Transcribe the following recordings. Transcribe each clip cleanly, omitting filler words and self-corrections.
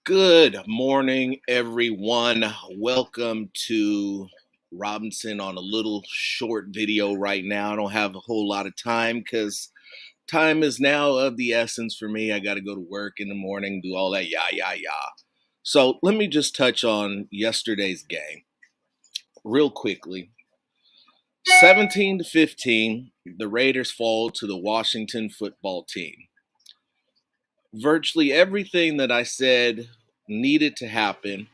Good morning, everyone. Welcome to Robinson on a little short video right now. I don't have a whole lot of time because time is now of the essence for me. I got to go to work in the morning, do all that, yah, yah, yah. So let me just touch on yesterday's game real quickly. 17-15, the Raiders fall to the Washington football team. Virtually everything that I said needed to happen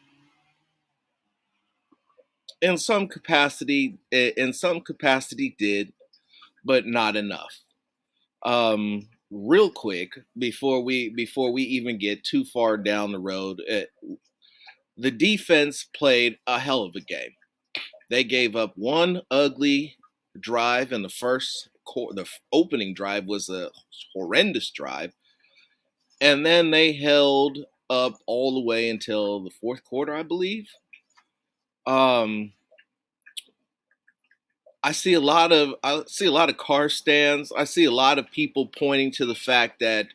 in some capacity did, but not enough. Real quick before we even get too far down the road, the defense played a hell of a game. They gave up one ugly drive in the first quarter. The opening drive was a horrendous drive, and then they held up all the way until the fourth quarter, I believe. um I see a lot of car stands. I see a lot of people pointing to the fact that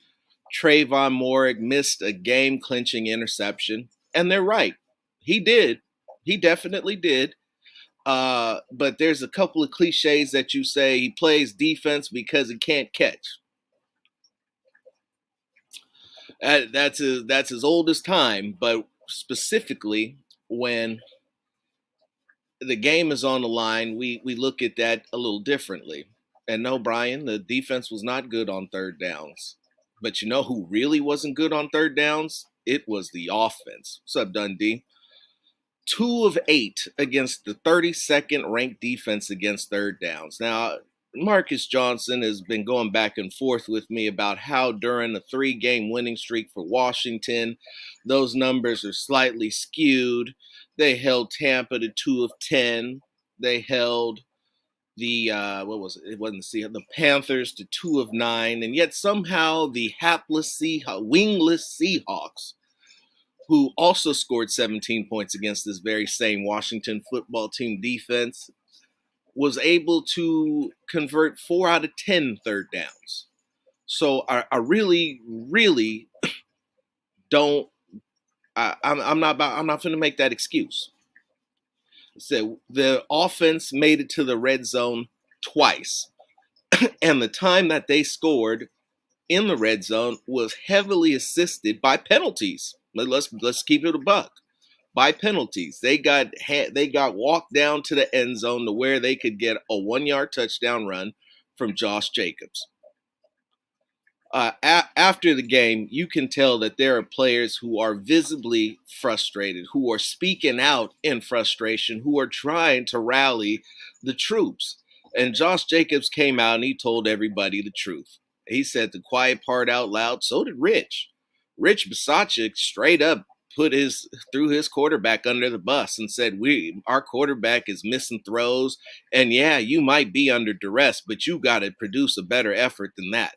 Trayvon Morig missed a game clinching interception, and they're right. He did. He definitely did. But there's a couple of cliches that you say he plays defense because he can't catch. That's as old as time. But specifically, when the game is on the line, we look at that a little differently. And no, Brian, the defense was not good on third downs. But you know who really wasn't good on third downs? It was the offense. What's up, Dundee? 2 of 8 against the 32nd ranked defense against third downs. Now, Marcus Johnson has been going back and forth with me about how during a 3-game winning streak for Washington, those numbers are slightly skewed. They held Tampa to 2 of 10. They held the what was it? It wasn't the Panthers to 2 of 9, and yet somehow the wingless Seahawks, who also scored 17 points against this very same Washington football team defense, was able to convert 4 out of 10 third downs. So I really, really don't. I'm not going to make that excuse. So the offense made it to the red zone twice, and the time that they scored in the red zone was heavily assisted by penalties. Let's keep it a buck. By penalties, they got walked down to the end zone to where they could get a 1-yard touchdown run from Josh Jacobs. After the game, you can tell that there are players who are visibly frustrated, who are speaking out in frustration, who are trying to rally the troops. And Josh Jacobs came out and he told everybody the truth. He said the quiet part out loud. So did Rich. Rich Bisaccia straight up threw his quarterback under the bus and said, our quarterback is missing throws, and yeah, you might be under duress, but you got to produce a better effort than that.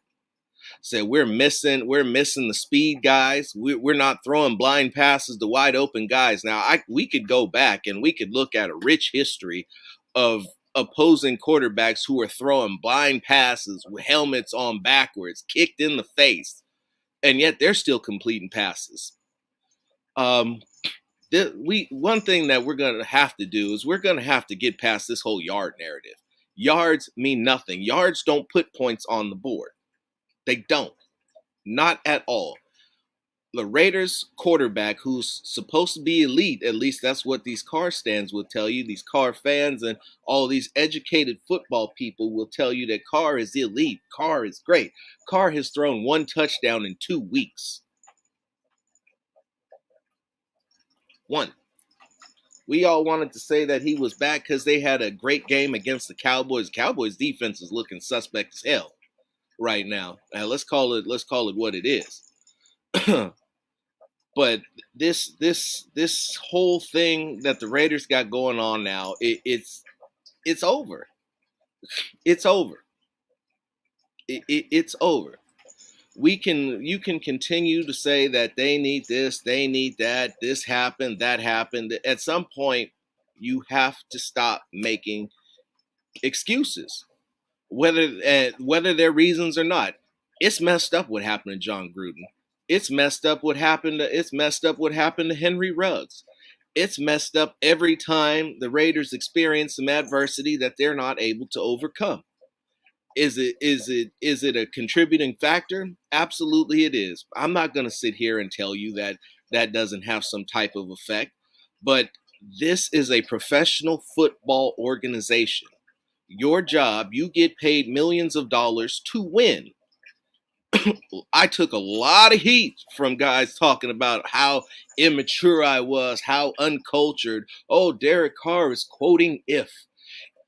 Said we're missing the speed guys. We're not throwing blind passes to wide open guys. Now we could go back and we could look at a rich history of opposing quarterbacks who are throwing blind passes with helmets on backwards, kicked in the face, and yet they're still completing passes. One thing that we're gonna have to do is we're gonna have to get past this whole yard narrative. Yards mean nothing. Yards don't put points on the board. They don't. Not at all. The Raiders quarterback, who's supposed to be elite, at least that's what these car stands will tell you, these car fans and all these educated football people will tell you that Carr is elite. Carr is great. Carr has thrown 1 touchdown in 2 weeks. 1. We all wanted to say that he was back because they had a great game against the Cowboys. Cowboys defense is looking suspect as hell right now. Let's call it what it is. But this whole thing that the Raiders got going on now, it's over. It's over. It's over. You can continue to say that they need this, they need that, this happened, that happened. At some point, you have to stop making excuses, whether they're reasons or not. It's messed up what happened to John Gruden. It's messed up what happened to Henry Ruggs. It's messed up every time the Raiders experience some adversity that they're not able to overcome. Is it a contributing factor? Absolutely it is. I'm not going to sit here and tell you that that doesn't have some type of effect, but this is a professional football organization. Your job, you get paid millions of dollars to win. I took a lot of heat from guys talking about how immature I was, how uncultured. Oh, Derek Carr is quoting if.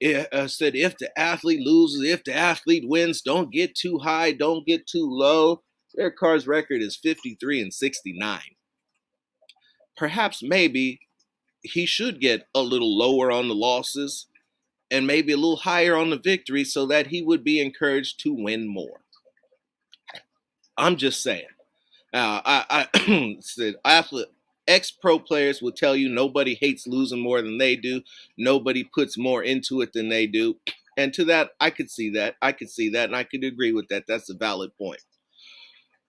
Said if the athlete loses, if the athlete wins, don't get too high, don't get too low. Derek Carr's record is 53-69. Perhaps maybe he should get a little lower on the losses and maybe a little higher on the victories so that he would be encouraged to win more. I'm just saying. I said ex-pro players will tell you nobody hates losing more than they do. Nobody puts more into it than they do. And to that, I could see that. And I could agree with that. That's a valid point.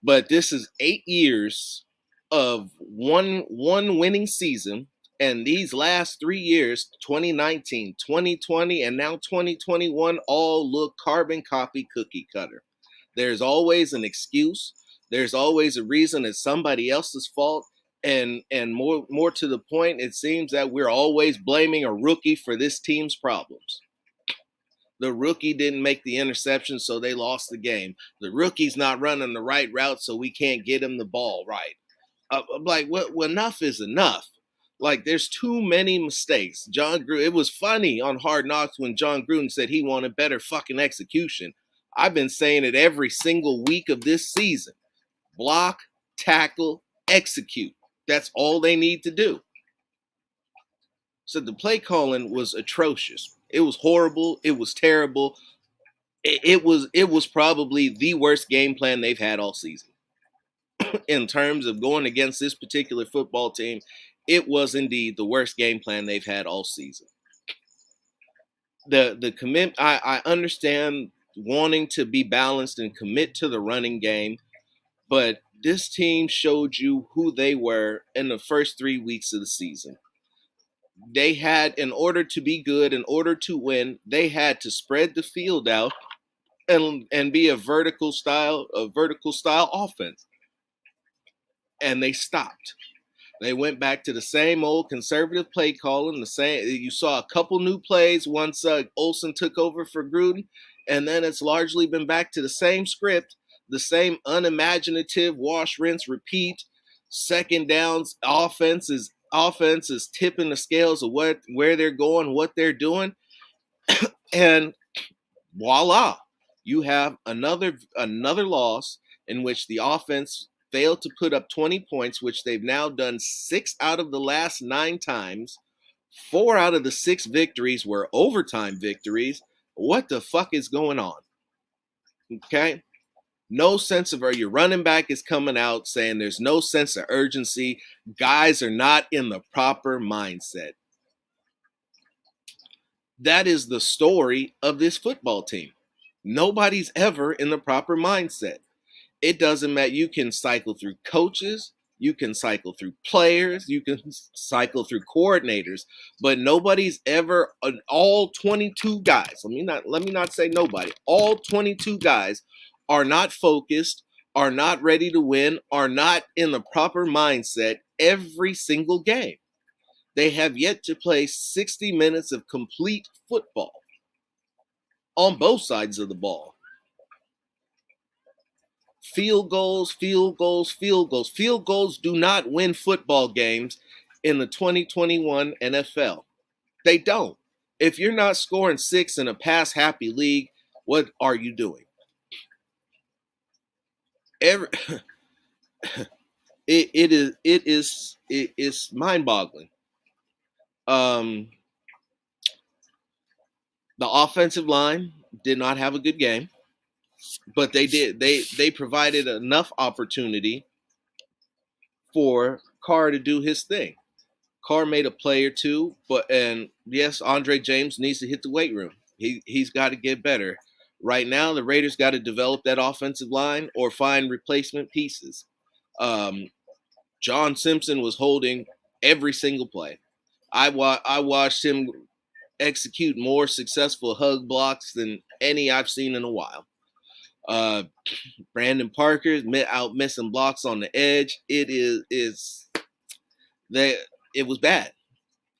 But this is 8 years of one winning season. And these last 3 years, 2019, 2020, and now 2021, all look carbon copy cookie cutter. There's always an excuse. There's always a reason it's somebody else's fault. And more to the point, it seems that we're always blaming a rookie for this team's problems. The rookie didn't make the interception, so they lost the game. The rookie's not running the right route, so we can't get him the ball right. I'm like, well, enough is enough. Like, there's too many mistakes. John Gruden, it was funny on Hard Knocks when John Gruden said he wanted better fucking execution. I've been saying it every single week of this season. Block, tackle, execute. That's all they need to do. So the play calling was atrocious. It was horrible. It was terrible. It was probably the worst game plan they've had all season. In terms of going against this particular football team, it was indeed the worst game plan they've had all season. The commit, I understand wanting to be balanced and commit to the running game, but this team showed you who they were in the first 3 weeks of the season. They had, in order to be good, in order to win, they had to spread the field out and be a vertical style offense. And they stopped. They went back to the same old conservative play calling. You saw a couple new plays once Olsen took over for Gruden, and then it's largely been back to the same script, the same unimaginative wash, rinse, repeat. Second downs offense is tipping the scales of where they're going, what they're doing, and voila, you have another loss in which the offense failed to put up 20 points, which they've now done 6 out of the last 9 times. 4 out of the 6 victories were overtime victories. What the fuck is going on? Okay? No sense of, your running back is coming out saying there's no sense of urgency. Guys are not in the proper mindset. That is the story of this football team. Nobody's ever in the proper mindset. It doesn't matter. You can cycle through coaches, you can cycle through players, you can cycle through coordinators, but nobody's ever, all 22 guys, let me not say nobody, all 22 guys are not focused, are not ready to win, are not in the proper mindset every single game. They have yet to play 60 minutes of complete football on both sides of the ball. Field goals, field goals, field goals. Field goals do not win football games in the 2021 NFL. They don't. If you're not scoring 6 in a pass-happy league, what are you doing? It is mind-boggling. The offensive line did not have a good game, but they provided enough opportunity for Carr to do his thing. Carr made a play or two, and yes, Andre James needs to hit the weight room. He's got to get better. Right now, the Raiders got to develop that offensive line or find replacement pieces. Um, John Simpson was holding every single play. I watched him execute more successful hug blocks than any I've seen in a while. Uh, Brandon Parker's out missing blocks on the edge. Is they it was bad.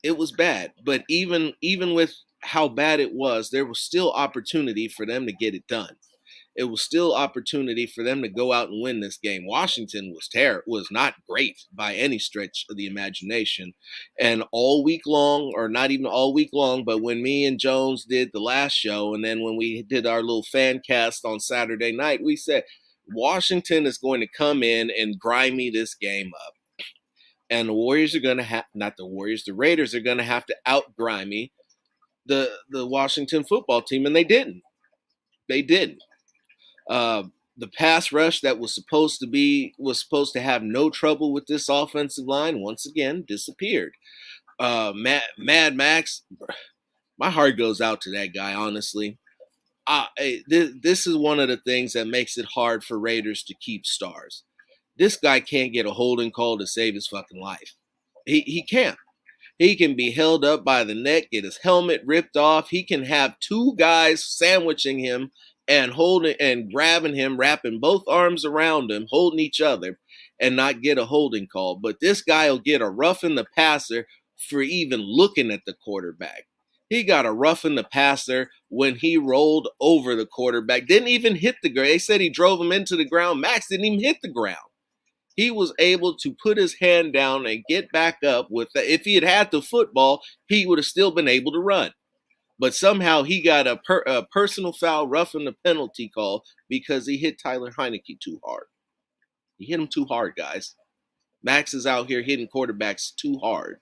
It was bad. But even with how bad it was, there was still opportunity for them to get it done. It was still opportunity for them to go out and win this game. Washington was not great by any stretch of the imagination. And all week long, or not even all week long, but when me and Jones did the last show, and then when we did our little fan cast on Saturday night, we said Washington is going to come in and grimy this game up. And the Warriors are going to have, not the Warriors, the Raiders are going to have to out grimy the Washington football team. And they didn't. They didn't. Uh, the pass rush that was supposed to have no trouble with this offensive line once again disappeared. Mad Max, my heart goes out to that guy. Honestly, this is one of the things that makes it hard for Raiders to keep stars. This guy can't get a holding call to save his fucking life. He can't. He can be held up by the neck, get his helmet ripped off. He can have two guys sandwiching him and holding and grabbing him, wrapping both arms around him, holding each other, and not get a holding call. But this guy will get a roughing the passer for even looking at the quarterback. He got a roughing the passer when he rolled over the quarterback. Didn't even hit the ground. They said he drove him into the ground. Max didn't even hit the ground. He was able to put his hand down and get back up with the, if he had had the football, he would have still been able to run. But somehow he got a personal foul, roughing the penalty call because he hit Tyler Heinicke too hard. He hit him too hard, guys. Max is out here hitting quarterbacks too hard.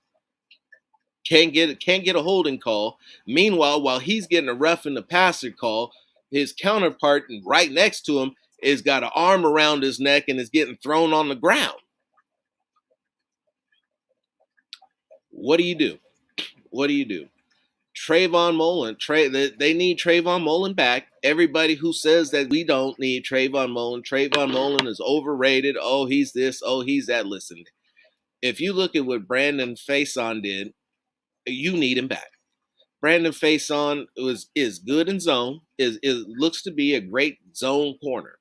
Can't get a holding call. Meanwhile, while he's getting a roughing the passer call, his counterpart right next to him is got an arm around his neck and is getting thrown on the ground. What do you do? What do you do? Trayvon Mullen, they need Trayvon Mullen back. Everybody who says that we don't need Trayvon Mullen is overrated. Oh, he's this. Oh, he's that. Listen, if you look at what Brandon Faison did, you need him back. Brandon Faison is good in zone. Is looks to be a great zone corner.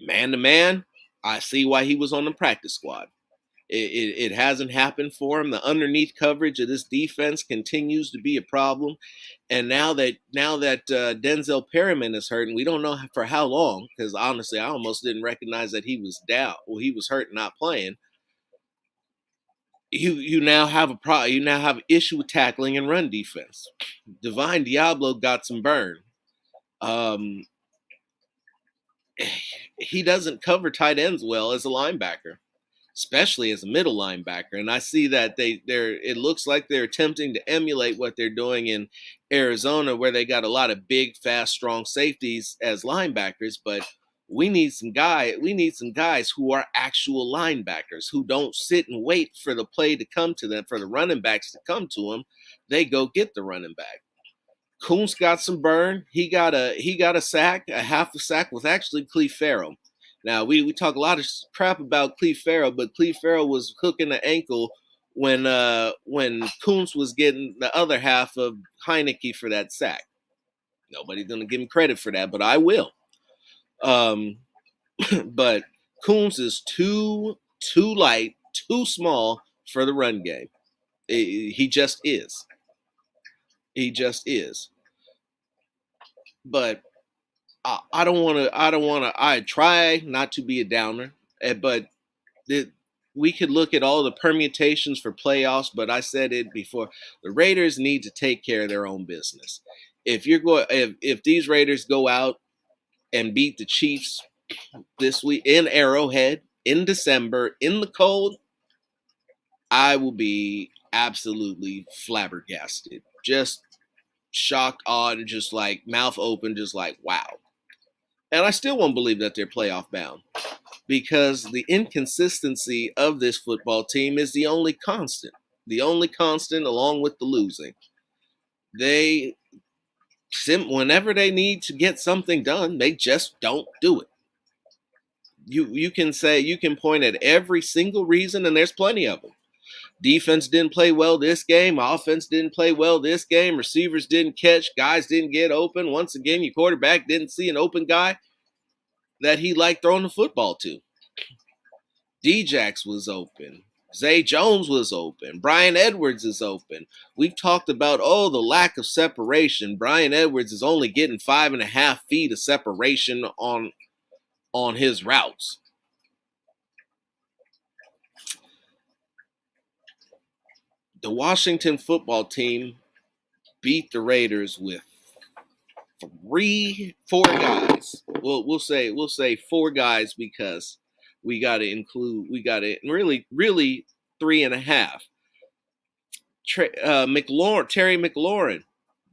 Man to man, I see why he was on the practice squad. It hasn't happened for him. The underneath coverage of this defense continues to be a problem. And now that Denzel Perryman is hurt, and we don't know for how long, because honestly, I almost didn't recognize that he was down. Well, he was hurt and not playing. You now have you now have an issue with tackling and run defense. Divine Diablo got some burn. He doesn't cover tight ends well as a linebacker, especially as a middle linebacker. And I see that it looks like they're attempting to emulate what they're doing in Arizona, where they got a lot of big, fast, strong safeties as linebackers. But we need some guys who are actual linebackers, who don't sit and wait for the play to come to them, for the running backs to come to them. They go get the running back. Kuntz got some burn. He got a sack, a half a sack with actually Cleve Farrell. Now, we talk a lot of crap about Cleve Farrell, but Cleve Farrell was hooking the ankle when Kuntz was getting the other half of Heinicke for that sack. Nobody's going to give him credit for that, but I will. But Kuntz is too light, too small for the run game. He just is. He just is. But I don't want to. I try not to be a downer, but we could look at all the permutations for playoffs. But I said it before: the Raiders need to take care of their own business. If these Raiders go out and beat the Chiefs this week in Arrowhead in December in the cold, I will be absolutely flabbergasted, just shocked, awed, just like mouth open, just like wow. And I still won't believe that they're playoff bound, because the inconsistency of this football team is the only constant. The only constant, along with the losing. Whenever they need to get something done, they just don't do it. You can say, you can point at every single reason, and there's plenty of them. Defense didn't play well this game. Offense didn't play well this game. Receivers didn't catch. Guys didn't get open. Once again, your quarterback didn't see an open guy that he liked throwing the football to. Djax was open. Zay Jones was open. Bryan Edwards is open. We've talked about, the lack of separation. Bryan Edwards is only getting 5.5 feet of separation on his routes. The Washington football team beat the Raiders with 4 guys. We'll say 4 guys because we got to really 3.5. Terry McLaurin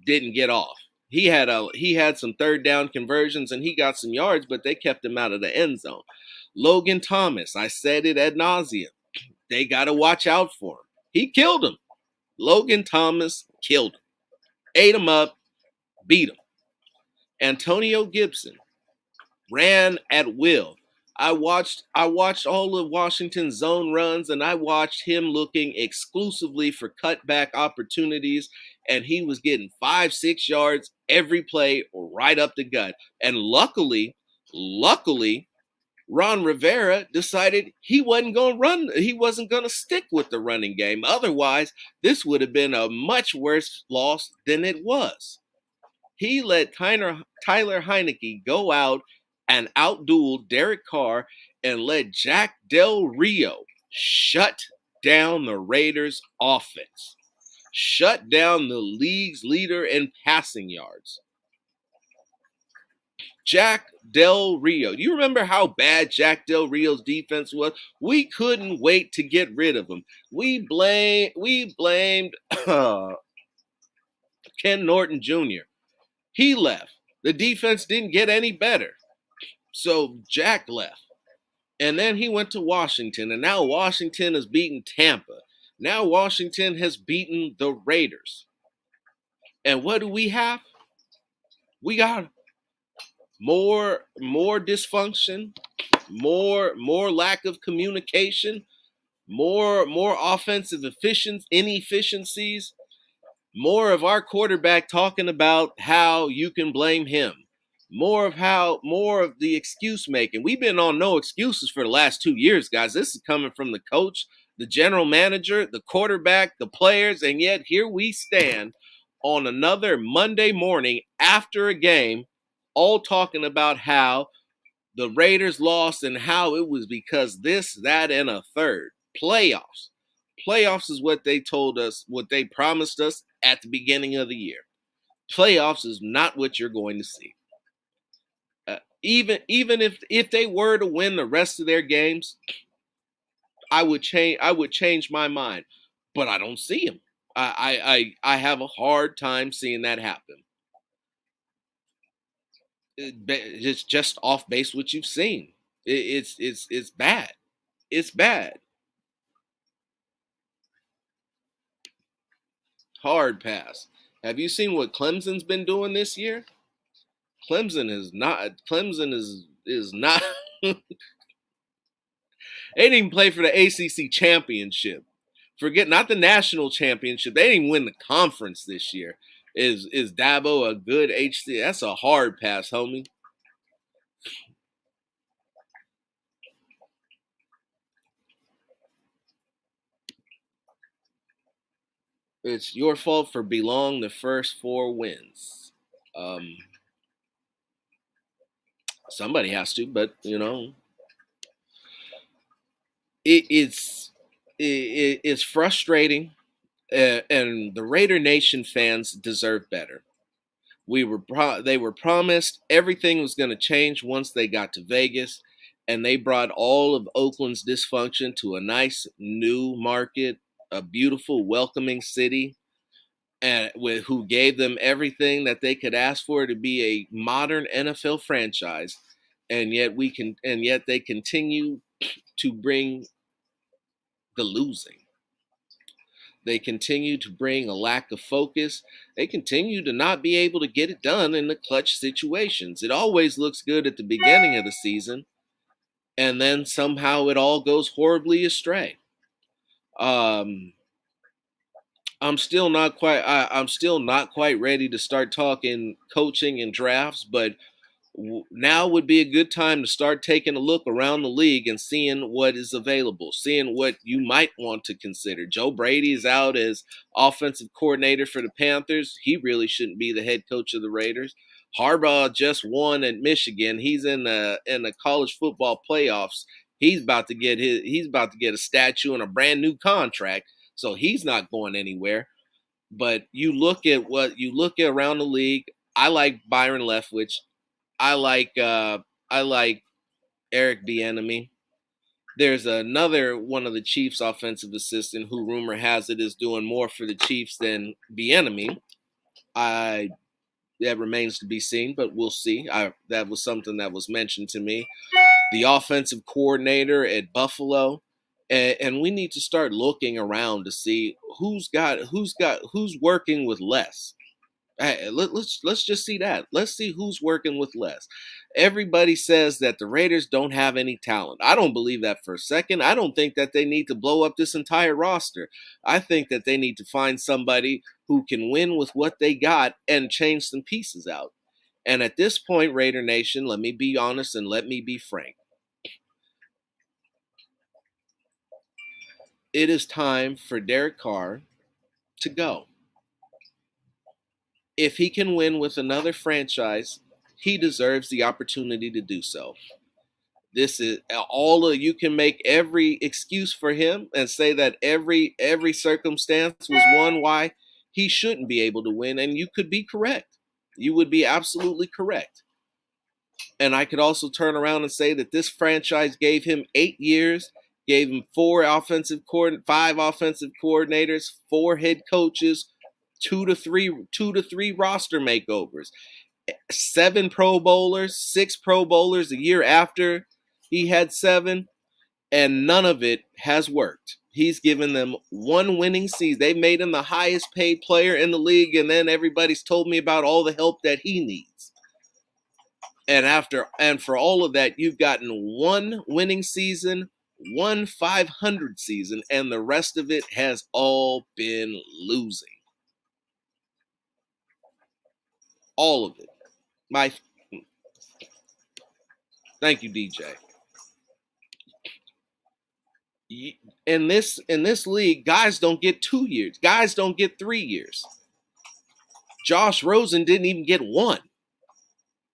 didn't get off. He had some third down conversions and he got some yards, but they kept him out of the end zone. Logan Thomas, I said it ad nauseum. They got to watch out for him. He killed him. Logan Thomas killed him. Ate him up, beat him. Antonio Gibson ran at will. I watched all of Washington's zone runs, and I watched him looking exclusively for cutback opportunities, and he was getting 5-6 yards every play right up the gut. And luckily, Ron Rivera decided he wasn't going to run. He wasn't going to stick with the running game. Otherwise, this would have been a much worse loss than it was. He let Tyler Heinicke go out and outduel Derek Carr and let Jack Del Rio shut down the Raiders' offense. Shut down the league's leader in passing yards. Jack Del Rio. Do you remember how bad Jack Del Rio's defense was? We couldn't wait to get rid of him. We blamed Ken Norton Jr. He left. The defense didn't get any better. So Jack left. And then he went to Washington. And now Washington has beaten Tampa. Now Washington has beaten the Raiders. And what do we have? We got more dysfunction, more lack of communication, more offensive inefficiencies, more of our quarterback talking about how you can blame him, more of the excuse making. We've been on no excuses for the last 2 years, guys. This is coming from the coach, the general manager, the quarterback, the players, and yet here we stand on another Monday morning after a game, all talking about how the Raiders lost and how it was because this, that, and a third. Playoffs. Playoffs is what they told us, what they promised us at the beginning of the year. Playoffs is not what you're going to see. Even if they were to win the rest of their games, I would change my mind, but I don't see them. I have a hard time seeing that happen. It's just off base what you've seen. It's bad. It's bad. Hard pass. Have you seen what Clemson's been doing this year? Clemson is not. They didn't even play for the ACC championship. Forget not the national championship. They didn't even win the conference this year. Is Dabo a good HC? That's a hard pass, homie. It's your fault for belong the first 4 wins. Somebody has to, but it's frustrating, and the Raider Nation fans deserve better. They were promised everything was going to change once they got to Vegas, and they brought all of Oakland's dysfunction to a nice new market, a beautiful, welcoming city, and who gave them everything that they could ask for to be a modern NFL franchise, and yet they continue to bring the losing. They continue to bring a lack of focus. They continue to not be able to get it done in the clutch situations. It always looks good at the beginning of the season, and then somehow it all goes horribly astray. Um, I'm still not quite ready to start talking coaching and drafts, but now would be a good time to start taking a look around the league and seeing what is available, seeing what you might want to consider. Joe Brady is out as offensive coordinator for the Panthers. He really shouldn't be the head coach of the Raiders. Harbaugh just won at Michigan. He's in the college football playoffs. He's about to get a statue and a brand new contract, so he's not going anywhere. But you look at around the league. I like Byron Leftwich. I like uh, I like Eric Bieniemy. There's another one of the Chiefs' offensive assistant who rumor has it is doing more for the Chiefs than Bieniemy. I That remains to be seen, but we'll see. That was something that was mentioned to me. The offensive coordinator at Buffalo, and we need to start looking around to see who's working with less. Hey, let's just see that. Let's see who's working with less. Everybody says that the Raiders don't have any talent. I don't believe that for a second. I don't think that they need to blow up this entire roster. I think that they need to find somebody who can win with what they got and change some pieces out. And at this point, Raider Nation, let me be honest and let me be frank. It is time for Derek Carr to go. If he can win with another franchise, he deserves the opportunity to do so. This is all of you can make every excuse for him and say that every circumstance was one why he shouldn't be able to win, and you could be correct. You would be absolutely correct. And I could also turn around and say that this franchise gave him 8 years, gave him five offensive coordinators, four head coaches, two to three roster makeovers, seven Pro Bowlers, six Pro Bowlers a year after he had seven, and none of it has worked. He's given them one winning season. They made him the highest paid player in the league, and then everybody's told me about all the help that he needs. And for all of that, you've gotten one winning season, one 500 season, and the rest of it has all been losing. All of it. Thank you, DJ. In this league, guys don't get 2 years. Guys don't get 3 years. Josh Rosen didn't even get one.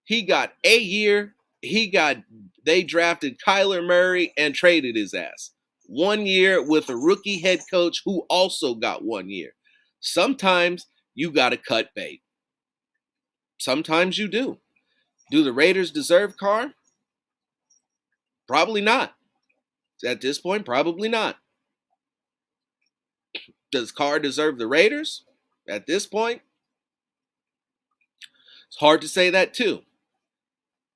He got a year. They drafted Kyler Murray and traded his ass. 1 year with a rookie head coach who also got 1 year. Sometimes you got to cut bait. Sometimes you do. Do the Raiders deserve Carr? Probably not. At this point, probably not. Does Carr deserve the Raiders? At this point, it's hard to say that too.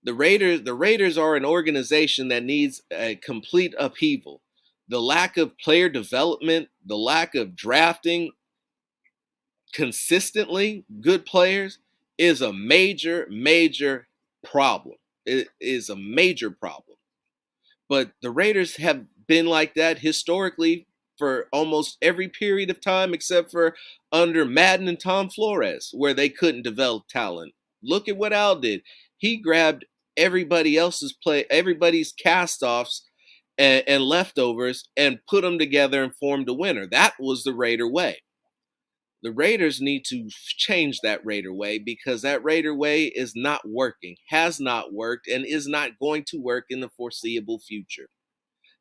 The Raiders are an organization that needs a complete upheaval. The lack of player development, the lack of drafting consistently good players is a major, major problem. It is a major problem. But the Raiders have been like that historically for almost every period of time except for under Madden and Tom Flores, where they couldn't develop talent. Look at what Al did. He grabbed everybody's cast-offs and leftovers and put them together and formed a winner. That was the Raider way. The Raiders need to change that Raider way because that Raider way is not working, has not worked, and is not going to work in the foreseeable future.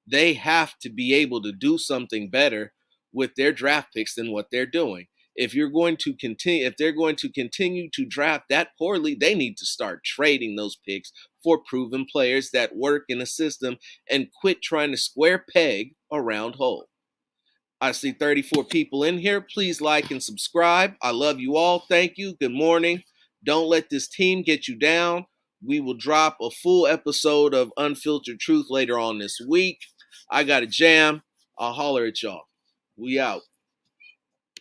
They have to be able to do something better with their draft picks than what they're doing. If they're going to continue to draft that poorly, they need to start trading those picks for proven players that work in a system and quit trying to square peg a round hole. I see 34 people in here. Please like and subscribe. I love you all. Thank you. Good morning. Don't let this team get you down. We will drop a full episode of Unfiltered Truth later on this week. I got a jam. I'll holler at y'all. We out.